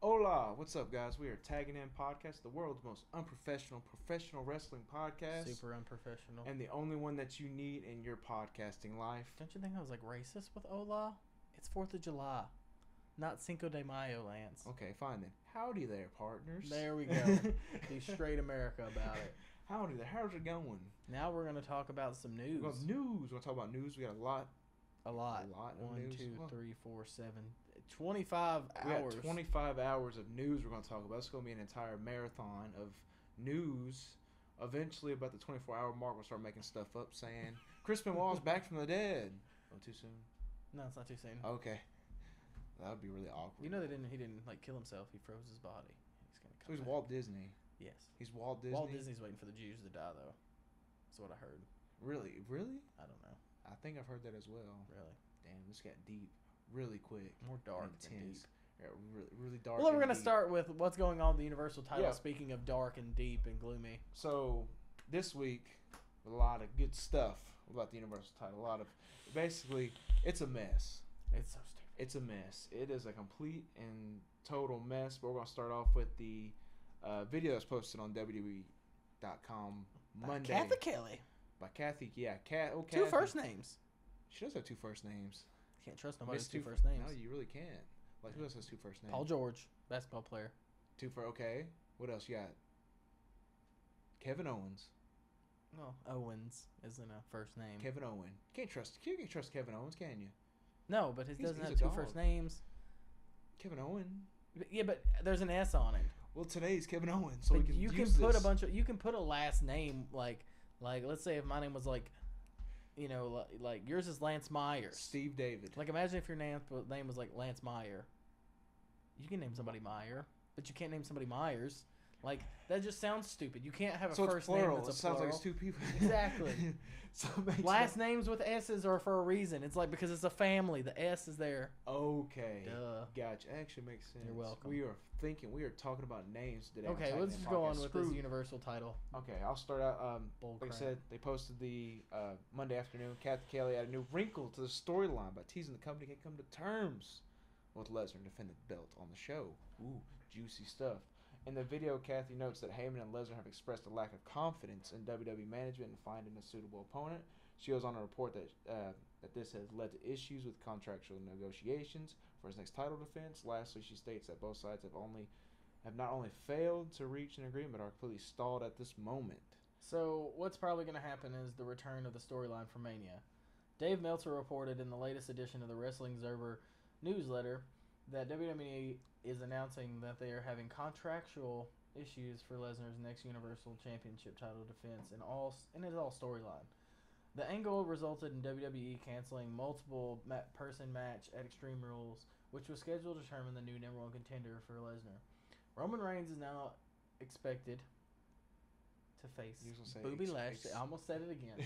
Hola, what's up, guys? We are Tagging In Podcast, the world's most unprofessional professional wrestling podcast. Super unprofessional. And the only one that you need in your podcasting life. Don't you think I was like racist with Hola? It's 4th of July, not Cinco de Mayo, Lance. Okay, fine then. Howdy there, partners. There we go. Be straight America about it. Howdy there. How's it going? Now we're going to talk about some news. We're going to talk about news. We got a lot. A lot. Of 1, news. 2, 3, 4, 7, 25 We hours. got 25 hours of news we're going to talk about. It's going to be an entire marathon of news. Eventually, about the 24-hour mark, we'll start making stuff up saying, Chris Benoit's back from the dead. Oh, too soon? No, it's not too soon. Okay. That would be really awkward. You know he didn't like kill himself. He froze his body. He's gonna come So he's back. Walt Disney. Yes. He's Walt Disney. Walt Disney's waiting for the Jews to die, though. That's what I heard. Really? I don't know. I think I've heard that as well. Really? Damn, this got deep really quick. More dark and than deep. intense. Yeah, really dark. Well, we're and going to deep. start with what's going on with the Universal title, Yeah. speaking of dark and deep and gloomy. So, this week, a lot of good stuff about the Universal title. A lot of, basically, it's a mess. It's so stupid. It's a mess. It is a complete and total mess. But we're going to start off with the video that's posted on WWE.com Monday. Kathy Kelly. By Kathy. Yeah, Kathy. Two first names. She does have two first names. Can't trust nobody with Miss two first names. No, you really can't. Like, who else has two first names? Paul George, basketball player. Okay. What else you got? Kevin Owens. No, Owens isn't a first name. Kevin Owen. You can't trust Kevin Owens, can you? No, but he He's doesn't a have two dog. first names. Kevin Owen. Yeah, but there's an S on it. Well, today's Kevin Owens, so But we can you can use put this. you can put a last name like let's say if my name was like, you know, like yours is Lance Myers. Steve David. Like imagine if your name was like Lance Meyer. You can name somebody Meyer, but you can't name somebody Myers. Like that just sounds stupid. You can't have a So first it's plural. name that's a It sounds plural. like it's two people. Exactly. So it makes Last names with S's are for a reason. It's like because it's a family. The S is there. Okay. Duh. Gotcha. Actually makes sense. You're welcome. We are talking about names today. on Okay, Titan let's End just go on Podcast. with Screw- this Universal title. Okay, I'll start out. Bull Like I crap. said, they posted the Monday afternoon. Kathy Kelly added a new wrinkle to the storyline by teasing the company can come to terms with Lesnar and defend the belt on the show. Ooh, juicy stuff. In the video, Kathy notes that Heyman and Lesnar have expressed a lack of confidence in WWE management and finding a suitable opponent. She goes on to report that that this has led to issues with contractual negotiations for his next title defense. Lastly, she states that both sides have not only failed to reach an agreement, but are completely stalled at this moment. So what's probably going to happen is the return of the storyline for Mania. Dave Meltzer reported in the latest edition of the Wrestling Observer newsletter that WWE is announcing that they are having contractual issues for Lesnar's next Universal Championship title defense and it's all storyline. The angle resulted in WWE canceling multiple person match at Extreme Rules, which was scheduled to determine the new number one contender for Lesnar. Roman Reigns is now expected to face You was gonna say Bobby Lashley. I almost said it again.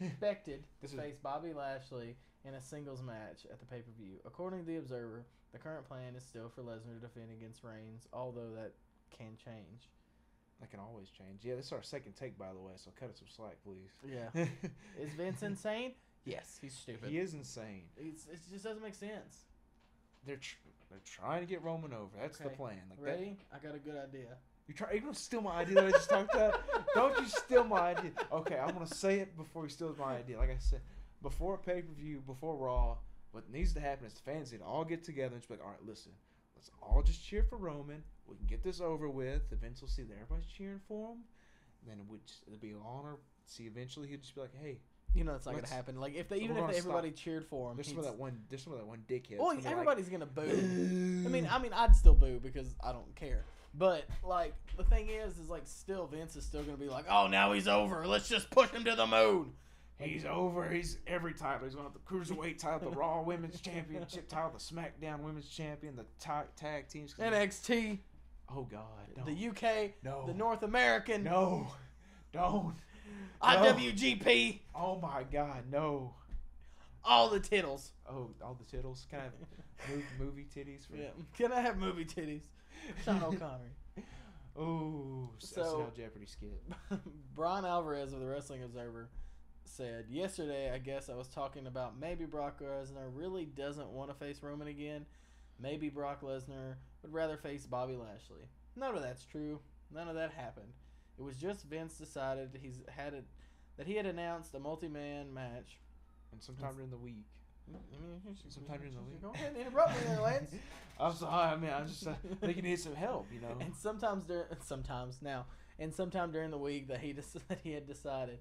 Expected to face Bobby Lashley in a singles match at the pay-per-view. According to The Observer, the current plan is still for Lesnar to defend against Reigns, although that can change. That can always change. Yeah, this is our second take, by the way, so cut us some slack, please. Yeah. Is Vince insane? Yes, he's stupid. He is insane. It just doesn't make sense. They're trying to get Roman over. That's the Okay. plan. Like Ready? I got a good idea. You're gonna steal my idea that I just talked about? Don't you steal my idea? Okay, I'm gonna say it before he steals my idea. Like I said, before pay-per-view, before Raw, what needs to happen is the fans need to all get together and just be like, all right, listen, let's all just cheer for Roman. We can get this over with. The Vince will see that everybody's cheering for him. And then it'll be an honor. See, eventually he'll just be like, hey, You know it's not gonna happen. Like if everybody cheered for him, there's some of that one dickhead. well, It's gonna be everybody's gonna boo. I like, mean, I'd still boo because I don't care. But like the thing is like still Vince is still gonna be like, oh, now he's over. Let's just push him to the moon. he's over. He's every title. He's going to have the Cruiserweight title, the Raw Women's Championship title, the Smackdown Women's Champion, the tag teams. NXT, Oh, God. No. the UK, No. the North American, No. Don't. IWGP, Oh, my God. No. all the tittles. Oh, all the tittles. Can I have movie titties? For Yeah. Can I have movie titties? Sean O'Connor. Oh, So- SNL Jeopardy skit. Brian Alvarez of the Wrestling Observer said, yesterday, I guess I was talking about maybe Brock Lesnar really doesn't want to face Roman again, maybe Brock Lesnar would rather face Bobby Lashley. None of that's true. None of that happened. It was just Vince decided that he had announced a multi-man match. And sometime during the week. Sometime during the week. Go ahead and interrupt me there, Lance. I'm sorry. I mean, I'm just thinking he needs some help, you know. And sometime during the week that he had decided,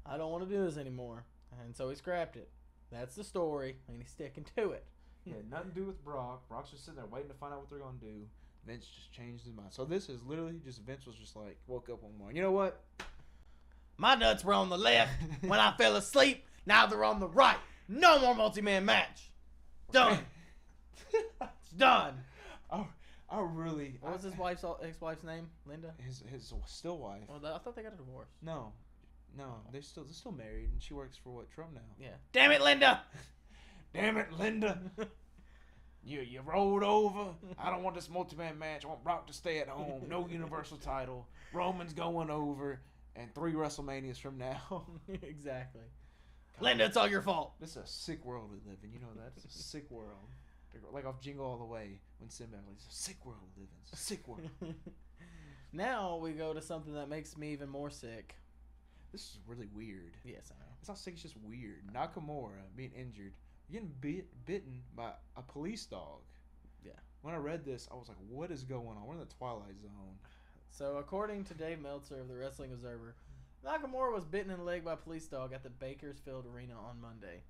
I don't want to do this anymore, and so he scrapped it. That's the story, and he's sticking to it. Yeah, nothing to do with Brock. Brock's just sitting there waiting to find out what they're gonna do. Vince just changed his mind. So this is literally just Vince was just like woke up one morning. You know what? My nuts were on the left when I fell asleep. Now they're on the right. No more multi-man match. Done. It's done. I really. What was his ex-wife's name? Linda. His still wife. Well, I thought they got a divorce. No, they're still married, and she works for Trump now. Yeah. Damn it, Linda. Damn it, Linda. You rolled over. I don't want this multi-man match. I want Brock to stay at home. No Universal title. Roman's going over, and 3 WrestleManias from now. Exactly. God. Linda, it's all your fault. This is a sick world we live in. You know that? It's a sick world. Like off Jingle All the Way when Sinbad was it's a sick world we live in. It's a sick world. Now we go to something that makes me even more sick. This is really weird. Yes, I know. It's not sick. It's just weird. Nakamura being injured. Getting bitten by a police dog. Yeah. When I read this, I was like, what is going on? We're in the Twilight Zone. So, according to Dave Meltzer of the Wrestling Observer, Nakamura was bitten in the leg by a police dog at the Bakersfield Arena on Monday.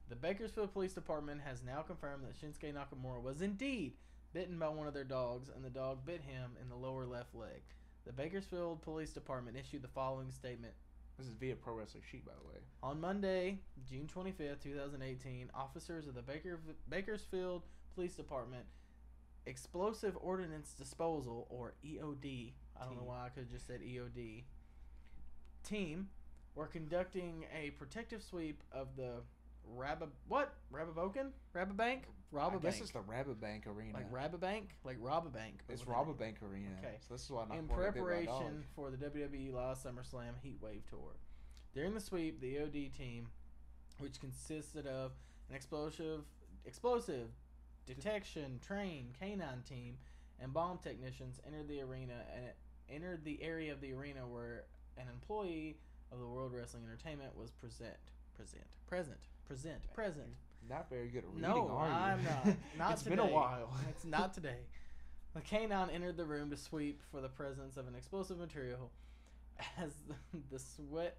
The Bakersfield Police Department has now confirmed that Shinsuke Nakamura was indeed bitten by one of their dogs, and the dog bit him in the lower left leg. The Bakersfield Police Department issued the following statement. This is via Pro Wrestling Sheet, by the way. On Monday, June 25th, 2018, officers of the Bakersfield Police Department Explosive Ordnance Disposal, or EOD, I don't know why I could have just said EOD, team were conducting a protective sweep of the Rabobank? I guess it's the Rabobank Arena. Like Rabobank? Like Rabobank. It's Rabobank Arena. Okay. So this is why in preparation for the WWE Live SummerSlam Heatwave Tour. During the sweep, the EOD team, which consisted of an explosive detection, trained canine team, and bomb technicians, entered the area of the arena where an employee of the World Wrestling Entertainment was present. Not very good at reading, no, are you? I'm not. Not it's today. been a while. It's not today. The canine entered the room to sweep for the presence of an explosive material. As the sweep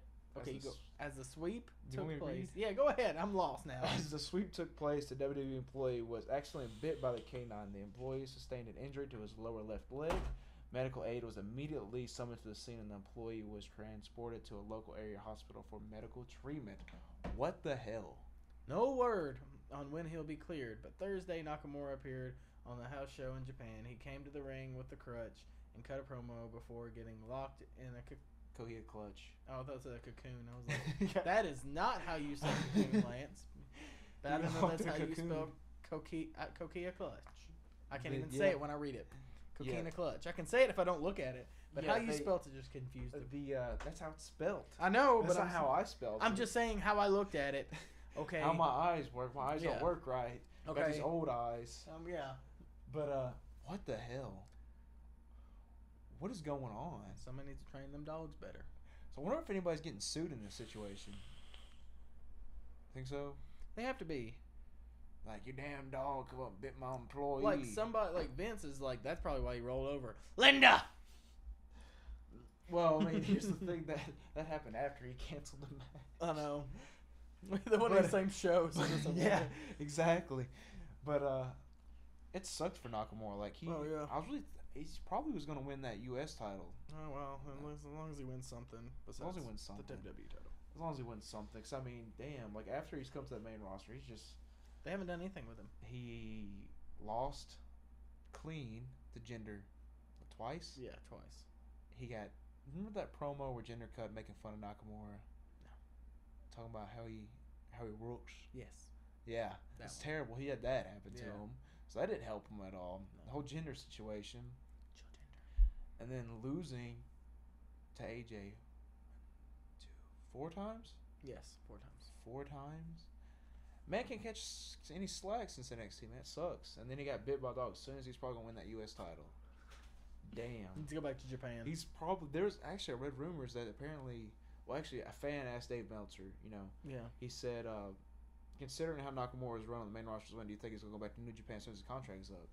took place. Yeah, go ahead. I'm lost now. As the sweep took place, the WWE employee was accidentally bit by the canine. The employee sustained an injury to his lower left leg. Medical aid was immediately summoned to the scene, and the employee was transported to a local area hospital for medical treatment. What the hell? No word on when he'll be cleared, but Thursday Nakamura appeared on the house show in Japan. He came to the ring with the crutch and cut a promo before getting locked in a Coheed clutch. Oh, I thought it was a cocoon. I was like, that is not how you say cocoon, Lance. But I don't know that's how you spell Coquilla clutch. I can't even say it when I read it. Coquina clutch. I can say it if I don't look at it. But how you spelled it just confused me. That's how it's spelled. I know, that's but not how I spelled it. I'm just saying how I looked at it. Okay. How my eyes work. My eyes don't work right. Okay. Got these old eyes. Yeah. But what the hell? What is going on? Somebody needs to train them dogs better. So I wonder if anybody's getting sued in this situation. Think so? They have to be. Like, your damn dog come up and bit my employee. Like somebody, like Vince is like, that's probably why he rolled over. Linda! Well, I mean, here's the thing that happened after he canceled the match. I know. One of the same shows. Yeah, exactly. But it sucked for Nakamura. Like he probably was gonna win that U.S. title. Oh well, as long as he wins something. As long as he wins something. The WWE title. As long as he wins something. 'Cause I mean, damn. Like after he's come to the main roster, he's just. They haven't done anything with him. He lost clean to Jinder twice. Yeah, twice. He got. Remember that promo where Jinder cut making fun of Nakamura? No. Talking about how he works. Yes. Yeah, that's terrible. He had that happen to him, so that didn't help him at all. No. The whole Jinder situation, and then losing to AJ 4 times. Yes, 4 times. 4 times. Man can't catch any slack since NXT. Man, it sucks. And then he got bit by a dog. As soon as he's probably gonna win that U.S. title. Damn. Let's go back to Japan. He's probably there's actually I read rumors that apparently, well, actually a fan asked Dave Meltzer. Yeah. He said, considering how Nakamura is run on the main roster, when do you think he's gonna go back to New Japan as soon as his contract's up?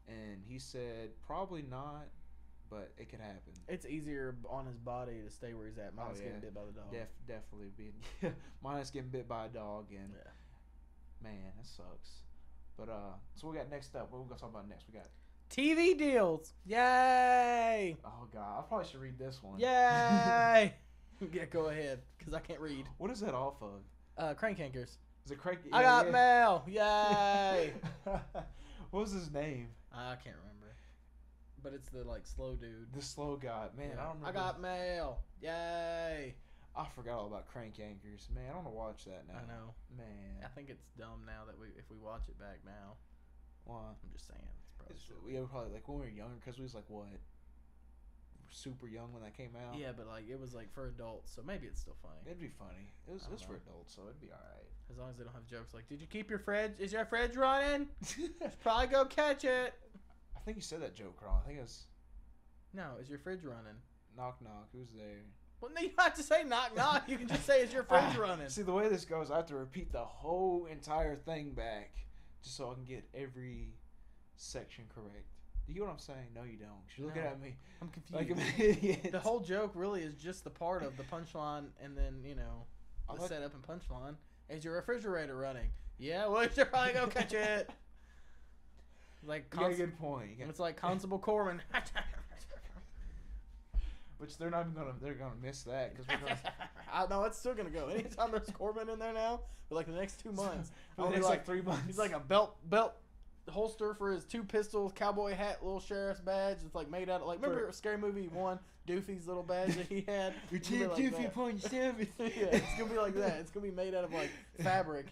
And he said probably not, but it could happen. It's easier on his body to stay where he's at. Minus getting bit by the dog. Definitely being minus getting bit by a dog and. Yeah. Man, that sucks. But so we got next up. What we gonna talk about next? We got TV deals. Yay! Oh God, I probably should read this one. Yay! Yeah, go ahead, cause I can't read. What is that off of? Crank Anchors. Is it Crank? I got mail. Yay! What was his name? I can't remember. But it's the slow dude. The slow guy. Man, Yeah. I don't remember. I got mail. Yay! I forgot all about Crank Anchors. Man, I want to watch that now. I know. Man. I think it's dumb now that if we watch it back now. Why? I'm just saying. It's probably We probably when we were younger, because we was what? Super young when that came out. Yeah, but it was for adults, so maybe it's still funny. It'd be funny. It was for adults, so it'd be alright. As long as they don't have jokes like, "Did you keep your fridge? Is your fridge running? Probably go catch it." I think you said that joke wrong. I think it was No, is your fridge running? knock knock. Who's there? Well, no, you don't have to say knock knock. You can just say, "Is your fridge running?" See, the way this goes, I have to repeat the whole entire thing back just so I can get every section correct. Do you get what I'm saying? No, you don't. You're looking at me. I'm confused. Like an idiot. The whole joke really is just the part of the punchline, and then the setup and punchline. Is your refrigerator running? Yeah, well, you should probably go catch it. You got a good point. It's like Constable Corbin. Which they're not even they're gonna miss that because we're gonna. I know it's still gonna go. Anytime there's Corbin in there now, for the next 2 months, For the next 3 months, he's like a belt holster for his 2 pistols, cowboy hat, little sheriff's badge. It's remade out of remember Scary Movie 1, Doofy's little badge that he had. Your Doofy points everything. Yeah, it's gonna be like that. It's gonna be made out of fabric.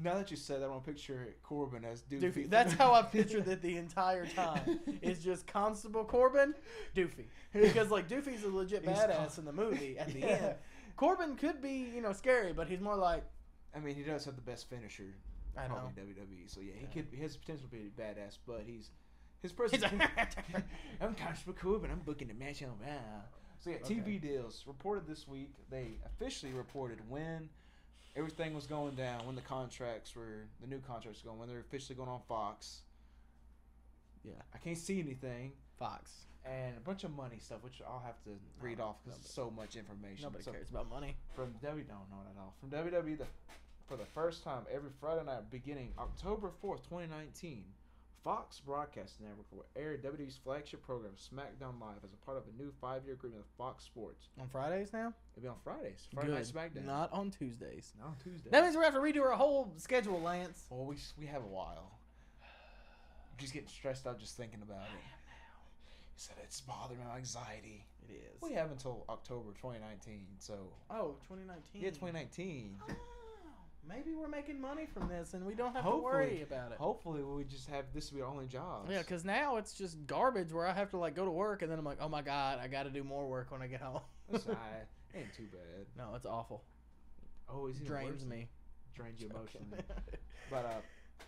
Now that you said that, I want to picture Corbin as Doofy. That's how I pictured it the entire time. It's just Constable Corbin, Doofy, because Doofy's a legit badass in the movie at the end. Corbin could be scary, but he's more like. I mean, he does have the best finisher. I know. In WWE, so he has potential to be badass, but his person. I'm Constable Corbin. I'm booking the match on Raw. So TV deals reported this week. They officially reported when everything was going down, when the new contracts were going, when they're officially going on Fox. Yeah, I can't see anything. Fox and a bunch of money stuff, which I'll have to read off because it's so much information. Nobody cares about money. From WWE, no, not at all. From WWE, for the first time, every Friday night beginning October 4th, 2019, Fox Broadcast Network will air WWE's flagship program, Smackdown Live, as a part of a new 5-year agreement with Fox Sports. On Fridays now? It'll be on Fridays. Friday Night Smackdown. Not on Tuesdays. Not on Tuesdays. That means we're going to have to redo our whole schedule, Lance. Well, we have a while. I'm just getting stressed out just thinking about it. He said it's bothering my anxiety. It is. We have until October 2019, so... Oh, 2019. Yeah, 2019. Oh. Maybe we're making money from this and we don't have to worry about it. Hopefully we just have this to be our only job. Yeah, because now it's just garbage where I have to go to work and then I'm like, oh my God, I got to do more work when I get home. That's ain't too bad. No, it's awful. Oh, is it drains me. Drains you emotionally. But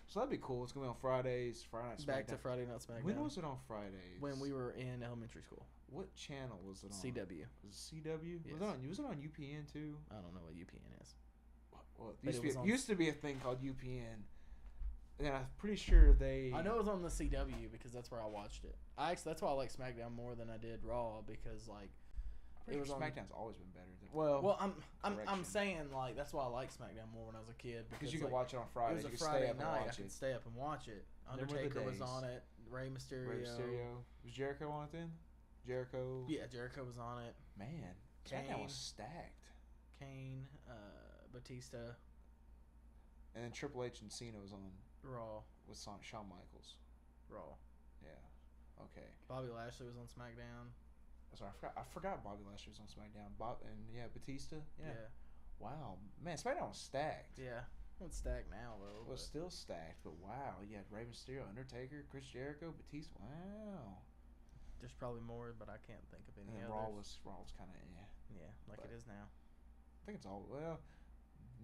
so that'd be cool. It's gonna be on Fridays, Friday Night Smackdown. Back to Friday Night Smackdown. When was it on Fridays? When we were in elementary school. What channel was it on? CW. Was it CW? Yes. Was it on UPN too? I don't know what UPN is. Well, it used to be a thing called UPN, and I'm pretty sure they. I know it was on the CW because that's where I watched it. That's why I like SmackDown more than I did Raw because it was SmackDown's always been better than. Well, I'm saying that's why I like SmackDown more when I was a kid because you could watch it on Friday. It was a Friday night. I could stay up and watch it. Undertaker was on it. Rey Mysterio. Was Jericho on it then? Jericho. Yeah, Jericho was on it. Man, SmackDown was stacked. Kane, Batista, and then Triple H and Cena was on Raw with Shawn Michaels. Raw. Yeah. Okay. Bobby Lashley was on SmackDown. Sorry, I forgot Bobby Lashley was on SmackDown. Batista. Yeah. Wow, man, SmackDown was stacked. Yeah. It's stacked now though. It was still stacked, but wow, you had Rey Mysterio, Undertaker, Chris Jericho, Batista. Wow. There's probably more, but I can't think of any others. Raw was kind of Yeah, it is now. I think it's all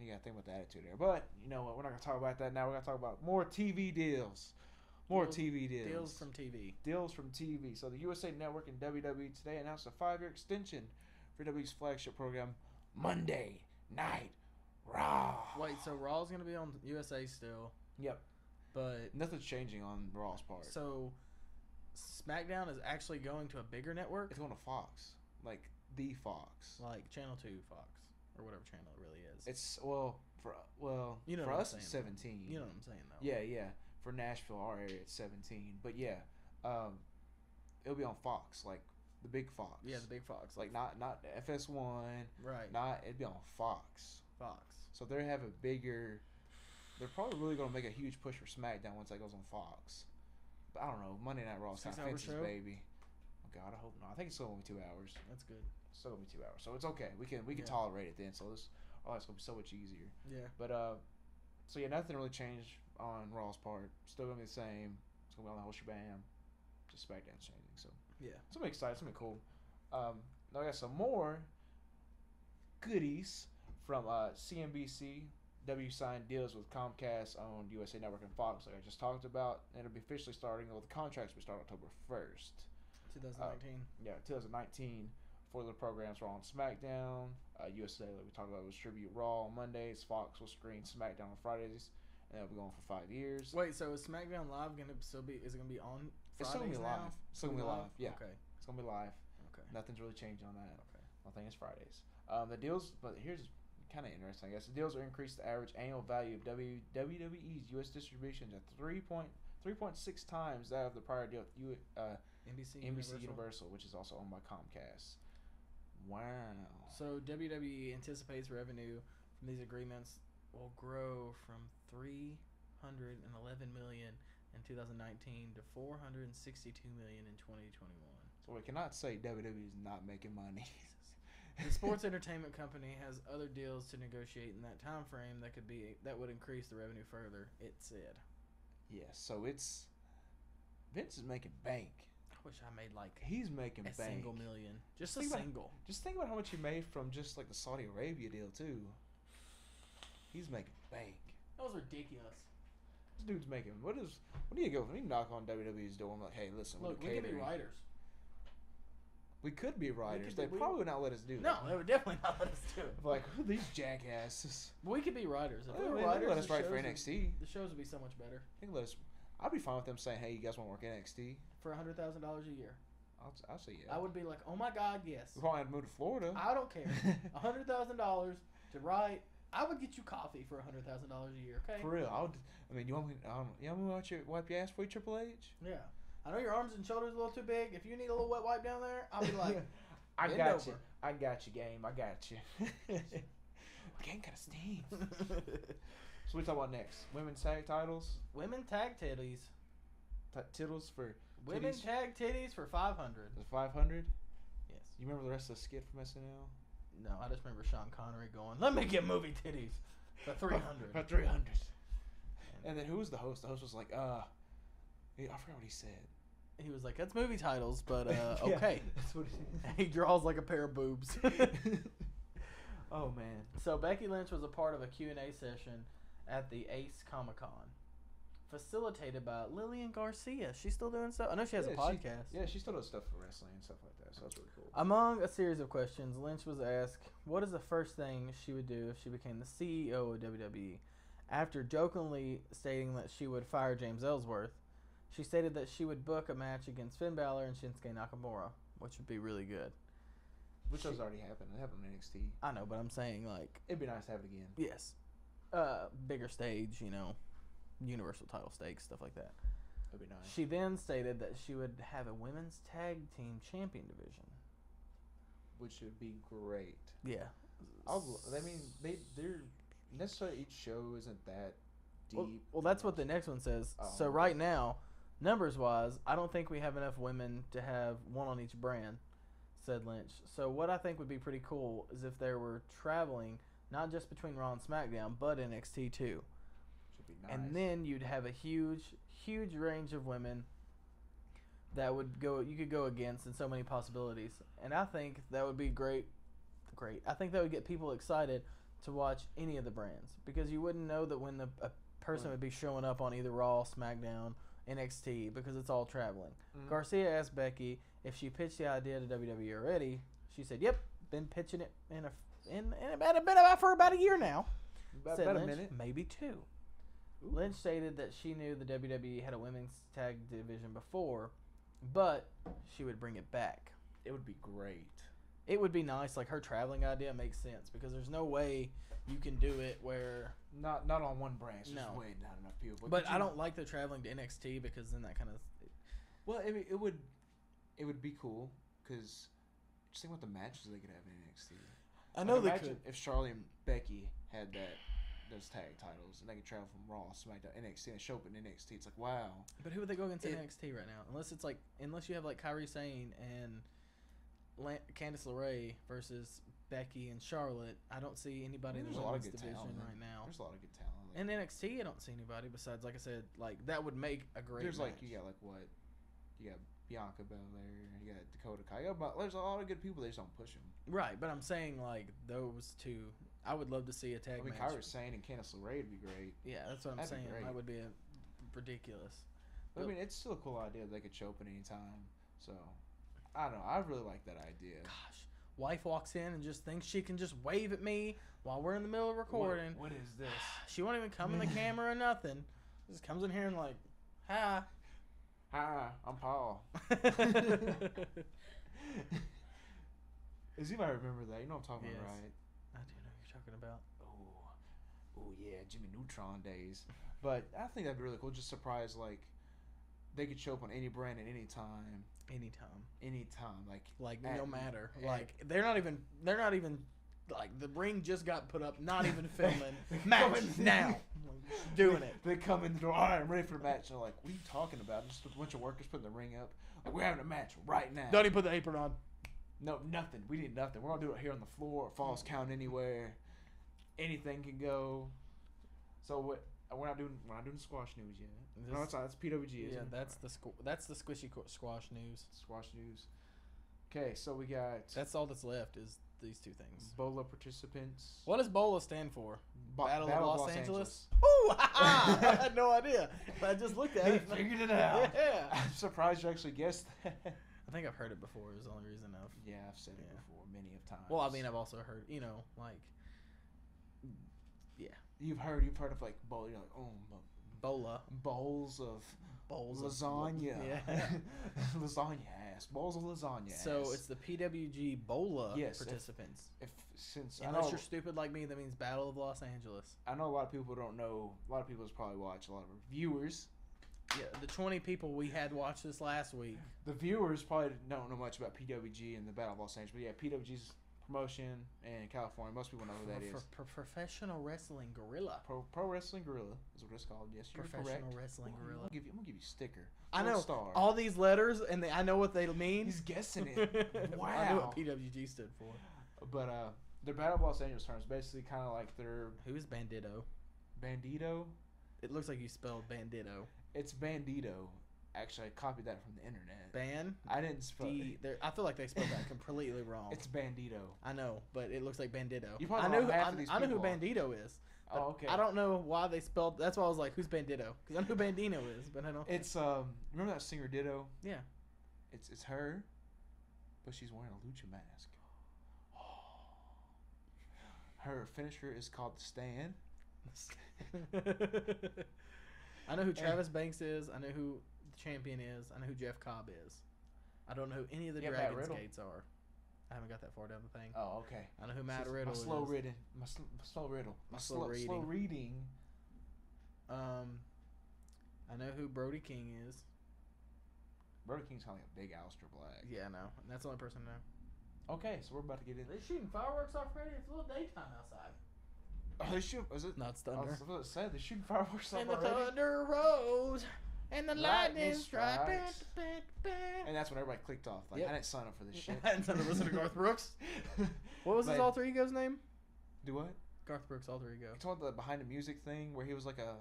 You got to think about the attitude there. But, you know what? We're not going to talk about that now. We're going to talk about more TV deals. More TV deals. Deals from TV. Deals from TV. So the USA Network and WWE today announced a 5-year extension for WWE's flagship program, Monday Night Raw. Wait, so Raw's going to be on USA still? Yep. But nothing's changing on Raw's part. So Smackdown is actually going to a bigger network? It's going to Fox. Like the Fox. Like Channel 2 Fox. Or whatever channel it really is. It's, you know for what us I'm it's saying, 17. You know what I'm saying, though. Yeah. For Nashville, our area, it's 17. But yeah, it'll be on Fox, like the big Fox. Yeah, the big Fox. Like not FS1. Right. It'd be on Fox. Fox. So they have a bigger. They're probably really gonna make a huge push for SmackDown once that goes on Fox. But I don't know. Monday Night Raw is kind of Vince's baby. Oh God, I hope not. I think it's still gonna be 2 hours. That's good. It's still gonna be 2 hours, so it's okay. We can tolerate it then. So it's gonna be so much easier. Yeah. But so yeah, nothing really changed on Raw's part. Still gonna be the same. It's gonna be on the whole shebang. Just SmackDown's changing. So yeah, something exciting, something cool. Now I got some more goodies from CNBC. W signed deals with Comcast on USA Network and Fox, like I just talked about, and it'll be officially starting. Well, the contracts will start October 1st. 2019. 2019 for the programs Raw and SmackDown. USA, like we talked about, will distribute Raw on Mondays. Fox will screen SmackDown on Fridays, and they'll be going for 5 years. Wait, so is SmackDown Live gonna still be? Is it gonna be on Fridays? It's still gonna be live. Now? It's still gonna be live. Yeah. Okay. It's gonna be live. Okay. Nothing's really changed on that. Okay. Nothing is Fridays. The deals, but here's kind of interesting, I guess. The deals will increase the average annual value of WWE's U.S. distribution to 3.6 times that of the prior deal with NBC Universal, which is also owned by Comcast. Wow. So WWE anticipates revenue from these agreements will grow from $311 million in 2019 to $462 million in 2021. So we cannot say WWE is not making money. The sports entertainment company has other deals to negotiate in that time frame that would increase the revenue further, it said. Yeah, so it's Vince is making bank. I wish I made he's making a bank. single million. Just a single. Just think about how much he made from just like the Saudi Arabia deal too. He's making bank. That was ridiculous. This dude's making what do you go? We knock on WWE's door. I'm like, hey, listen, look, we could be writers. We could be writers. They probably would not let us do that. No, they would definitely not let us do it. Like, who are these jackasses? We could be writers. If we were They writers, let us write for NXT. The shows would be so much better. I'd be fine with them saying, hey, you guys want to work NXT? For $100,000 a year. I'll say yeah. I would be like, oh my God, yes. We probably had to move to Florida. I don't care. $100,000 to write. I would get you coffee for $100,000 a year, okay? For real. You want me to wipe your ass for you, Triple H? Yeah. I know your arms and shoulders a little too big. If you need a little wet wipe down there, I'll be like, I got you. I got you, game. I got you. My game kind of stinks. So we talk about next? Women's tag titles? Women tag titties. Tittles for Women titties? tag titties for 500. The 500? Yes. You remember the rest of the skit from SNL? No, I just remember Sean Connery going, let me get movie titties for 300. For 300. And then who was the host? The host was like, I forgot what he said. He was like, that's movie titles, but Yeah, okay. That's what He draws like a pair of boobs. Oh, man. So Becky Lynch was a part of a Q&A session at the Ace Comic-Con, facilitated by Lillian Garcia. She's still doing stuff. I know she has a podcast. She still does stuff for wrestling and stuff like that, so that's really cool. Among a series of questions, Lynch was asked, what is the first thing she would do if she became the CEO of WWE? After jokingly stating that she would fire James Ellsworth, she stated that she would book a match against Finn Balor and Shinsuke Nakamura, which would be really good. Which has already happened. It happened on NXT. I know, but I'm saying, like... It'd be nice to have it again. Yes. Bigger stage, Universal title stakes, stuff like that. That'd be nice. She then stated that she would have a women's tag team champion division. Which would be great. Yeah. They're necessarily each show isn't that deep. Well, that's what the next one says. Oh, so okay. right now, numbers-wise, I don't think we have enough women to have one on each brand, said Lynch. So what I think would be pretty cool is if they were traveling, not just between Raw and SmackDown, but NXT too. Should be nice. And then you'd have a huge range of women that you could go against in so many possibilities. And I think that would be great. I think that would get people excited to watch any of the brands because you wouldn't know that when a person would be showing up on either Raw, SmackDown, NXT because it's all traveling. Mm-hmm. Garcia asked Becky if she pitched the idea to WWE already. She said, "Yep, been pitching it for about a year now." Said About Lynch, a minute. maybe 2. Ooh. Lynch stated that she knew the WWE had a women's tag division before, but she would bring it back. It would be great. It would be nice. Like her traveling idea makes sense because there's no way you can do it where Not on one branch. Just No. way not enough people. But I don't like the traveling to NXT because then that kind of. Well, it would be cool because just think about the matches they could have in NXT. I know Like, they imagine could. if Charlotte and Becky had those tag titles and they could travel from Raw, SmackDown, NXT, and show up in NXT. It's like wow. But who would they go against in NXT right now? Unless you have like Kairi Sane and Candice LeRae versus Becky and Charlotte. I don't see anybody in the women's division right now. There's a lot of good talent. In NXT, I don't see anybody besides, like I said, like that would make a great. There's match. like you got like what? You got Bianca Belair. You got Dakota Kai. But there's a lot of good people. They just don't push them. Right, but I'm saying like those two. I would love to see a tag match. Kairi Sane and Candice LeRae would be great. Yeah, that's what I'm saying. That would be ridiculous. But I mean, it's still a cool idea. They could show up at any time. So, I don't know. I really like that idea. Gosh, wife walks in and just thinks she can just wave at me while we're in the middle of recording. What is this? She won't even come in the camera or nothing. Just comes in here and like, hi. Hi, I'm Paul. As you might remember that. You know what I'm talking about, right? I do know what you're talking about. Oh yeah, Jimmy Neutron days. But I think that'd be really cool. Just surprise, like, they could show up on any brand at any time. Anytime. Like no matter. Like they're not even like the ring just got put up, not even filming. Match now. Doing it. They come in the door, all right, I'm ready for the match. They're like, what are you talking about? Just a bunch of workers putting the ring up. Like, we're having a match right now. Don't even put the apron on. No, nothing. We need nothing. We're gonna do it here on the floor. Falls count anywhere. Anything can go. So we're not doing squash news yet. No, it's not. That's PWG. Yeah, that's the squishy squash news. Squash news. Okay, so we got. That's all that's left is these two things. BOLA participants. What does BOLA stand for? Battle of Los Angeles. Ooh, I had no idea. But I just looked at it. Figured it out. Yeah. I'm surprised you actually guessed that. I think I've heard it before. Is the only reason I've. Yeah, I've said it before many of times. Well, I mean, I've also heard, like. Yeah. You've heard of like bowl. You're like, oh, BOLA. Bowls of lasagna. Yeah. Lasagna ass. Bowls of lasagna ass. So it's the PWG BOLA participants. Unless you're stupid like me, that means Battle of Los Angeles. I know a lot of people don't know. A lot of people probably watch. A lot of our viewers. Yeah, the 20 people we had watch this last week. The viewers probably don't know much about PWG and the Battle of Los Angeles. But yeah, PWG's promotion in California. Most people know who that is. Professional Wrestling Gorilla. Pro Wrestling Gorilla is what it's called. Yes, you're correct. Professional Wrestling Gorilla. I'm gonna give you a sticker. I know Star. all these letters, and I know what they mean. He's guessing it. Wow. I know what PWG stood for. But their Battle of Los Angeles terms basically kind of like their. Who's Bandito? Bandito. It looks like you spelled Bandito. It's Bandito. Actually, I copied that from the internet. I didn't spell it. I feel like they spelled that completely wrong. It's Bandito. I know, but it looks like Bandito. You probably know half of these people. I know who Bandito is. Oh, okay. I don't know why they spelled. That's why I was like, "Who's Bandito?" Because I know who Bandito is, but I don't. It's remember that singer Ditto? Yeah. It's her, but she's wearing a lucha mask. Her finisher is called the Stand. I know who Travis Banks is. I know who the champion is. I know who Jeff Cobb is. I don't know who any of the Dragon's Gates are. I haven't got that far down the thing. Oh, okay. I know who Matt Riddle is. My slow reading. I know who Brody King is. Brody King's kind of like a big Aleister Black. Yeah, I know. And that's the only person I know. Okay, so we're about to get in. Are they shooting fireworks off already? It's a little daytime outside. Oh, they shoot. Is it? No, it's thunder. I was about to say, they're shooting fireworks off and already. And the thunder rose. And the lightning strikes. And that's when everybody clicked off. Like, I didn't sign up for this shit. I didn't sign up to listen to Garth Brooks. What was his alter ego's name? Do what? Garth Brooks' alter ego. You talking about the behind the music thing where he was like a...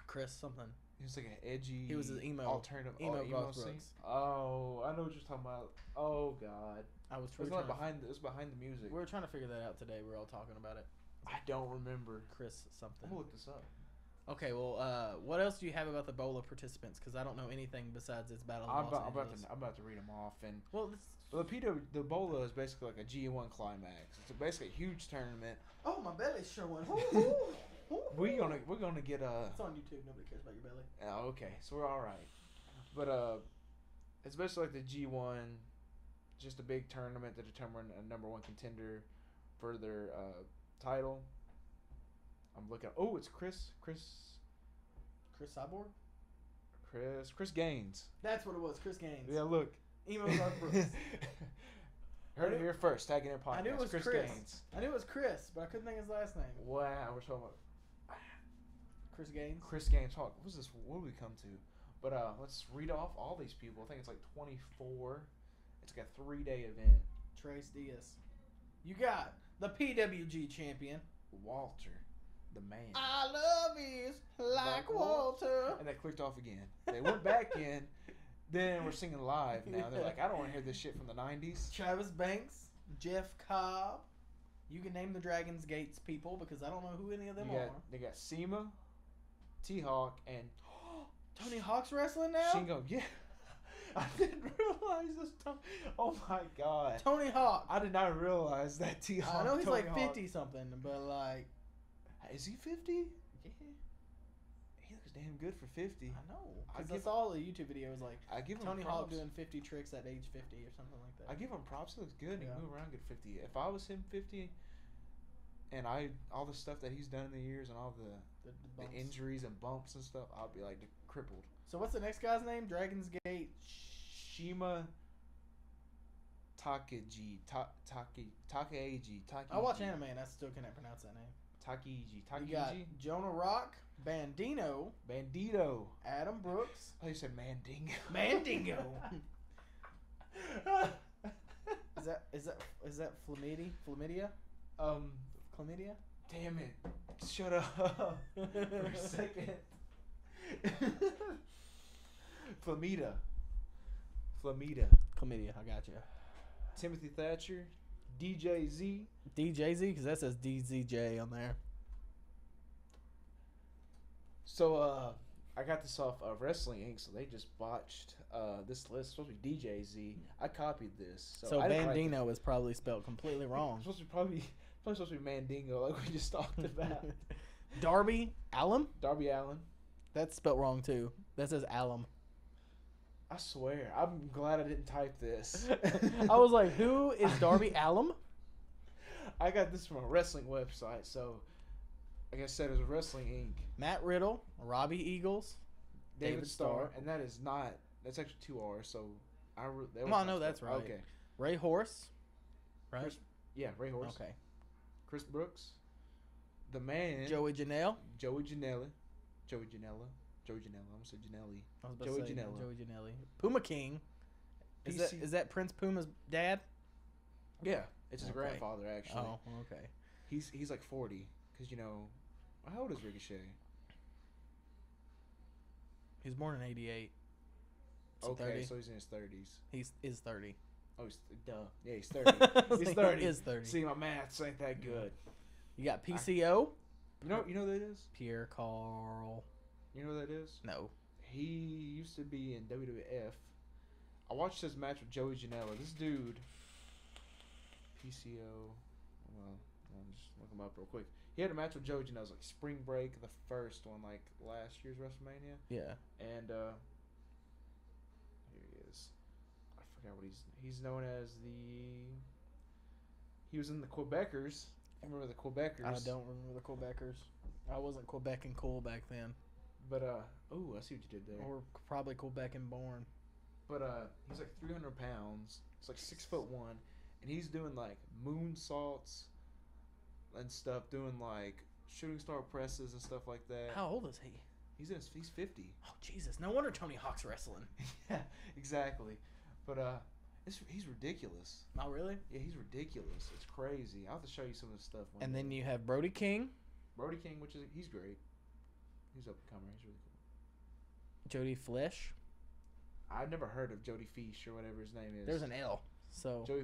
Chris something. He was like an edgy... He was an emo. Alternative... Emo Garth scene. Brooks. Oh, I know what you're talking about. Oh, God. It was behind the music. We were trying to figure that out today. We were all talking about it. I don't remember. Chris something. I'm gonna look this up. Okay, well, what else do you have about the Bowl of participants? Because I don't know anything besides its Battle of Los Angeles. I'm about to read them off. And Well, the Bola is basically like a G1 climax. It's basically a huge tournament. oh, my belly's showing. We're gonna get It's on YouTube. Nobody cares about your belly. Oh, okay, so we're all right. But it's basically like the G1, just a big tournament to determine a number one contender for their title. I'm looking. Oh, it's Chris Cyborg? Chris Gaines. That's what it was. Chris Gaines. Yeah, look. Emo Dark Brooks. Heard it here first. Tagging in podcast. I knew it was Chris Chris. Gaines. I knew it was Chris, but I couldn't think of his last name. Wow, we're talking about Chris Gaines. Chris Gaines. What was this? What did we come to? But let's read off all these people. I think it's like 24. It's like a 3-day event. Trace Diaz. You got the PWG champion. Walter, the man. I love is like Walter. And they clicked off again. They went back in. Then we're singing live now. They're like, I don't want to hear this shit from the 90s. Travis Banks, Jeff Cobb. You can name the Dragon's Gates people because I don't know who any of them are. They got Seema, T-Hawk, and Tony Hawk's wrestling now? Shingo. Yeah. I didn't realize this time. Oh my god. Tony Hawk. I did not realize that T-Hawk. I know he's Tony like Hawk. 50 something, but like. Is he 50? Yeah. He looks damn good for 50. I know. Because I saw the YouTube videos like I give him Tony props. Hawk doing 50 tricks at age 50 or something like that. I give him props. He looks good. He Yeah. can move around good 50. If I was him 50, and all the stuff that he's done in the years and all the bumps. injuries and bumps and stuff, I'll be like crippled. So what's the next guy's name? Dragon's Gate. Shima Takeji. Takeji. I watch anime and I still cannot pronounce that name. Takeji. You got Jonah Rock, Bandito, Adam Brooks. Oh, you said Mandingo. Mandingo. Is that Chlamydia? Chlamydia? Damn it. Shut up for a second. Flamita. Chlamydia, I got you. Timothy Thatcher. DJZ. DJZ? Because that says DZJ on there. So, I got this off of Wrestling Inc., so they just botched this list. It's supposed to be DJZ. I copied this. So I didn't write Bandino is probably spelled completely wrong. It's probably supposed to be Mandingo, like we just talked about. Darby Allum? Darby Allin. That's spelled wrong too. That says Allum. I swear. I'm glad I didn't type this. I was like, who is Darby Allum? I got this from a wrestling website, so like I said, it was Wrestling Inc. Matt Riddle, Robbie Eagles, David Starr, and that is not. That's actually 2 R's. So no, that's right. Okay. Ray Horse, right? Ray Horse. Okay. Chris Brooks, the man. Joey Janela. Joey Janela. I'm gonna say Janelli. I was about Joey to say Janela. Joey Janelli. Puma King. Is that Prince Puma's dad? Yeah, it's his Okay. grandfather actually. Oh, okay. He's like 40 because how old is Ricochet? He's born in '88. So Okay, 30. so he's in his 30s. He is 30. Oh, duh. Yeah, he's 30. He's 30. He is 30. See, my maths ain't that good. You got PCO. You know who that is? Pierre Carl. You know who that is? No. He used to be in WWF. I watched his match with Joey Janela. This dude, PCO. Well, I'll just look him up real quick. He had a match with Joey Janela. It was like Spring Break, the first one, like last year's WrestleMania. Yeah. And here he is. I forgot what he's known as he was in the Quebecers. I remember the Quebecers. I don't remember the Quebecers. I wasn't Quebec and cool back then. But oh, I see what you did there. Or probably Quebec and born. But he's like 300 pounds. It's like 6'1", and he's doing like moonsaults and stuff, doing like shooting star presses and stuff like that. How old is he? He's 50. Oh Jesus! No wonder Tony Hawk's wrestling. Yeah, exactly. But he's ridiculous. Oh really? Yeah, he's ridiculous. It's crazy. I'll have to show you some of the stuff. And then you have Brody King. Brody King, he's great. He's up and coming. He's really cool. Jody Flesh. I've never heard of Jody Fish or whatever his name is. There's an L. So Joey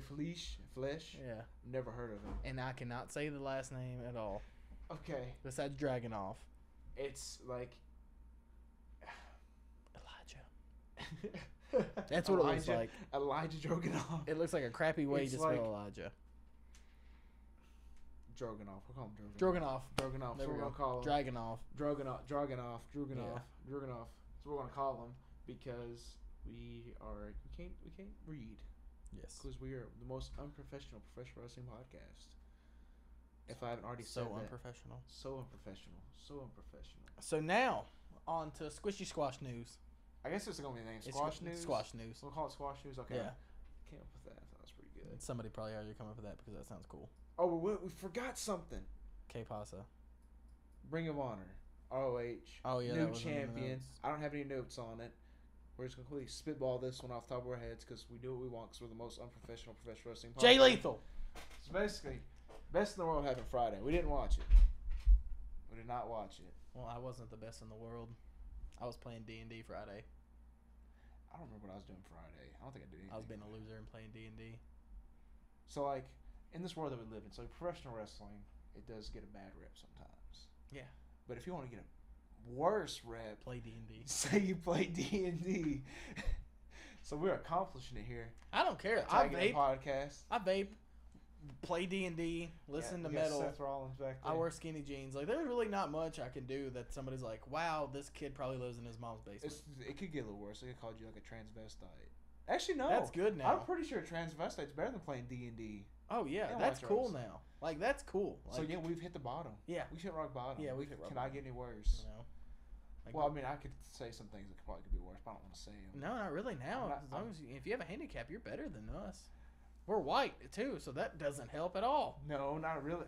Flesh. yeah, Never heard of him. and I cannot say the last name at all. Okay, Besides Dragunov. it's like Elijah. That's what it looks like. Elijah Dragunov. It looks like a crappy way It's to like- spell Elijah. Dragunov. We'll call him Dragunov. Dragunov. There So we we're go. gonna call him Dragunov. Dragunov. Yeah. Dragunov. So we're gonna call him because we can't read Yes. because we are the most unprofessional professional wrestling podcast. If I haven't already So said that. unprofessional. So unprofessional. So unprofessional. So now, on to Squishy Squash News. I guess it's gonna be the name. It's Squash News. Squash News. We'll call it Squash News. Okay. Yeah. Came up with that. I thought that was pretty good. Somebody probably already come up with that because that sounds cool. Oh, we forgot something. K Pasa. Ring of Honor. ROH. Oh yeah, New that was in the champion. notes. I don't have any notes on it. We're just completely spitball this one off the top of our heads because we do what we want because we're the most unprofessional professional wrestling podcast. Jay Lethal. So basically, best in the world happened Friday. We didn't watch it. We did not watch it. Well, I wasn't the best in the world. I was playing D&D Friday. I don't remember what I was doing Friday. I don't think I did anything. I was being a loser and playing D&D. So like in this world that we live in, so professional wrestling, it does get a bad rep sometimes. Yeah. But if you want to get a worse rep, Play D&D. say you play D&D. So we're accomplishing it here. I don't care. I Tagging the vape. podcast. I vape. Play D&D. Listen to we got metal. Seth Rollins back there. I wear skinny jeans. Like, there's really not much I can do that somebody's like, wow, this kid probably lives in his mom's basement. It could get a little worse. They could call you like a transvestite. Actually, no. That's good now. I'm pretty sure transvestite's better than playing D&D. Oh, yeah. Yeah, That's watch cool ours. now. Like, that's cool. Like, So yeah, we've hit the bottom. Yeah. We hit rock bottom. Yeah, we've hit rock Can I bottom. get any worse? You know? Like, Well, I mean, I could say some things that probably could be worse, but I don't want to say them. no, not really now. As long as if you have a handicap, you're better than us. We're white, too, so that doesn't help at all. No, not really.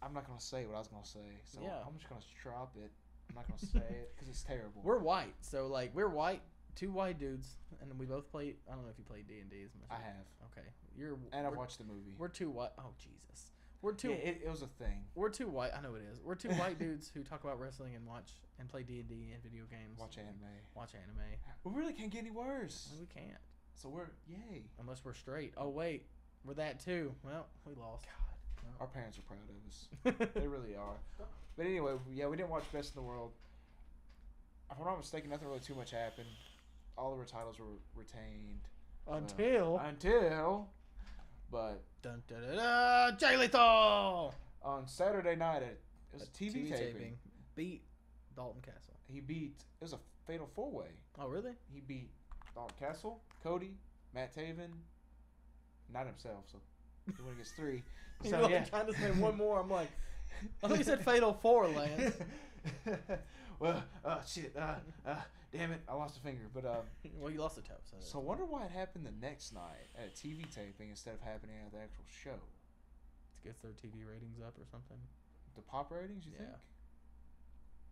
I'm not going to say what I was going to say. So Yeah. I'm just going to drop it. I'm not going to say it because it's terrible. We're white, so, like, we're white, two white dudes, and we both play. I don't know if you play D&D as much. I have. Okay. And I've we're- watched the movie. We're two white. Oh, Jesus. We're two. Yeah, it was a thing. We're two white. I know it is. We're two white dudes who talk about wrestling and watch and play D&D and video games. Watch anime. Watch anime. We really can't get any worse. Well, we can't So we're, yay. unless we're straight. Oh wait, we're that too. Well, we lost. Our parents are proud of us. They really are. But anyway, yeah, we didn't watch Best in the World. If I'm not mistaken, nothing really too much happened. All the titles were retained. Until, but Dun, da, da, da, Jay Lethal. on Saturday night, it was a TV taping. Beat Dalton Castle. He beat, it was a fatal four-way. Oh really? He beat Dalton Castle, Cody, Matt Taven, not himself, so he only gets three. You So, really yeah. trying to say one more. I'm like, I thought you said Fatal 4, Lance. Well, shit, damn it, I lost a finger. But Well, you lost a toe. so I wonder why it happened the next night at a TV taping instead of happening at the actual show. To get their TV ratings up or something. The pop ratings, you Yeah. think?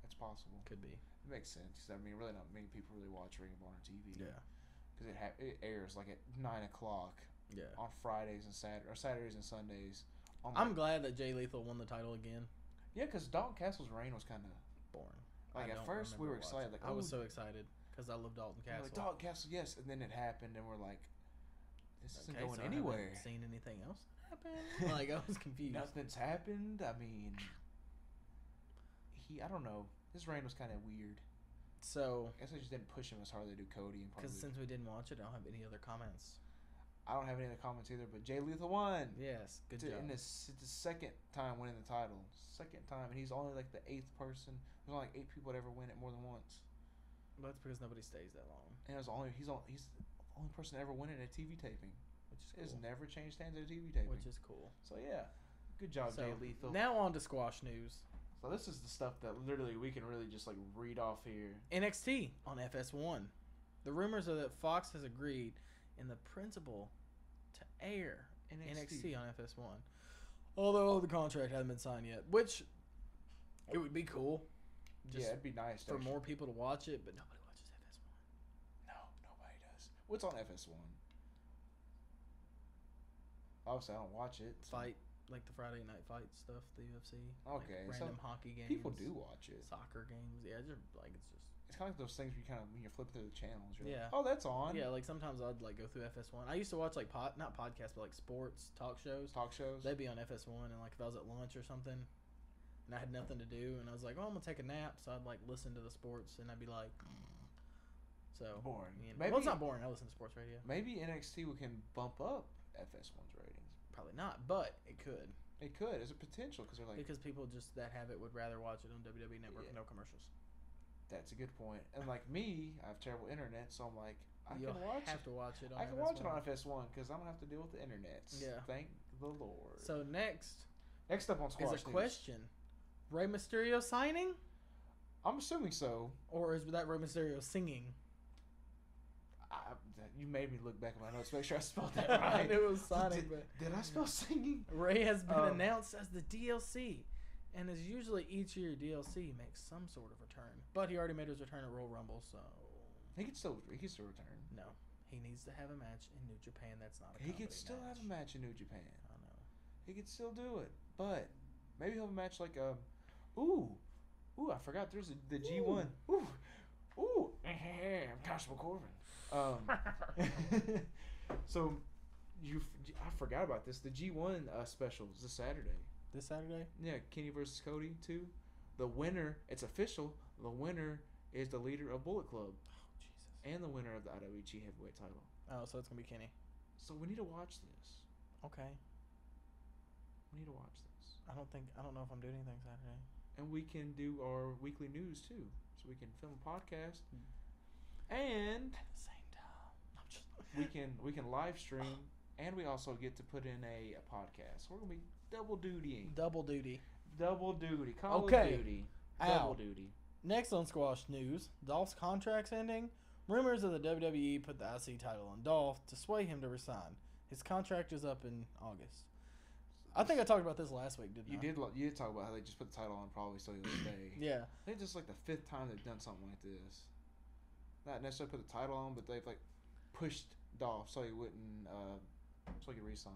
That's possible. Could be. It makes sense. 'Cause, I mean, really not many people really watch Ring of Honor TV. Yeah. Because it airs like at 9 o'clock Yeah. on Fridays and Saturdays and Sundays. On I'm glad that Jay Lethal won the title again. yeah, because Dalton Castle's reign was kind of Boring. like I at don't first we remember were excited, watching. like I was "Ooh." so excited because I love Dalton We're Castle. like Dalton Castle, yes, and then it happened, and we're like, this isn't going so I anywhere. haven't seen anything else happen. Like I was confused. Nothing's happened. I mean, I don't know. His reign was kind of weird. So, I guess I just didn't push him as hard as they do Cody and probably. because since we didn't watch it, I don't have any other comments. I don't have any other comments either, but Jay Lethal won. Yes, good job. And it's the second time winning the title. Second time, and he's only like the 8th person. There's only like 8 people that ever win it more than once. But that's because nobody stays that long, And he's the only person to ever win it at a TV taping. which is It's cool. never changed hands at a TV taping. Which is cool. So yeah, good job, So Jay Lethal. now on to squash news. So this is the stuff that literally we can really just like read off here. NXT on FS1. The rumors are that Fox has agreed in the principle to air NXT on FS1. Although the contract hasn't been signed yet, which it would be cool. Just yeah, it'd be nice for actually. more people to watch it, but nobody watches FS1. No, nobody does. What's on FS1? Obviously, I don't watch it. so- Fight, like the Friday night fight stuff, the UFC. Okay, Like so random hockey games. People do watch it. Soccer games. Yeah, just like it's just. it's kind of like those things where you kind of when you're flipping through the channels. You're Yeah. like, oh, that's on. Yeah, like sometimes I'd like go through FS1. I used to watch like not podcasts, but like sports talk shows. Talk shows. They'd be on FS1, and like if I was at lunch or something, and I had nothing to do, and I was like, oh, I'm gonna take a nap, so I'd like listen to the sports, and I'd be like, so boring. You know, Maybe well, it's not boring. I listen to sports radio. Maybe NXT can bump up FS1's ratings. Probably not, but it could. It could. There's a potential because they're like Because people just that have it would rather watch it on WWE Network with no commercials. That's a good point. And like me, I have terrible internet, so I'm like, You'll have to watch it on I can FS1. watch it on FS1 because I'm gonna have to deal with the internet. Yeah. Thank the Lord. So next up on Squash is a News. question: Rey Mysterio signing, I'm assuming so. or is that Rey Mysterio singing? You made me look back at my notes, make sure I spelled that right. It was signing, but did I spell singing? Rey has been announced as the DLC, and as usually each year DLC makes some sort of return. But he already made his return at Royal Rumble, so He could still return. no, he needs to have a match in New Japan. That's not a He could still match. have a match in New Japan. I know. He could still do it, but maybe he'll have a match like I forgot there's the G1. I'm Constable Corbin. So I forgot about this. The G1 special is this Saturday. This Saturday? Yeah, Kenny versus Cody too. The winner, it's official. The winner is the leader of Bullet Club. Oh Jesus! And the winner of the IWG Heavyweight title. Oh, so it's gonna be Kenny. So we need to watch this. Okay. We need to watch this. I don't know if I'm doing anything Saturday. And we can do our weekly news too. So we can film a podcast. And At the same time. I'm just we can live stream, and we also get to put in a podcast. We're gonna be double dutying. Double duty. Call Okay. of Duty. Ow. Double duty. Next on Squash News, Dolph's contract's ending. Rumors of the WWE put the IC title on Dolph to sway him to resign. His contract is up in August. I think I talked about this last week, didn't I? You did talk about how they just put the title on probably so he'll stay. Yeah. I think just like the 5th time they've done something like this. Not necessarily put the title on, but they've like pushed Dolph so he wouldn't so he could resign.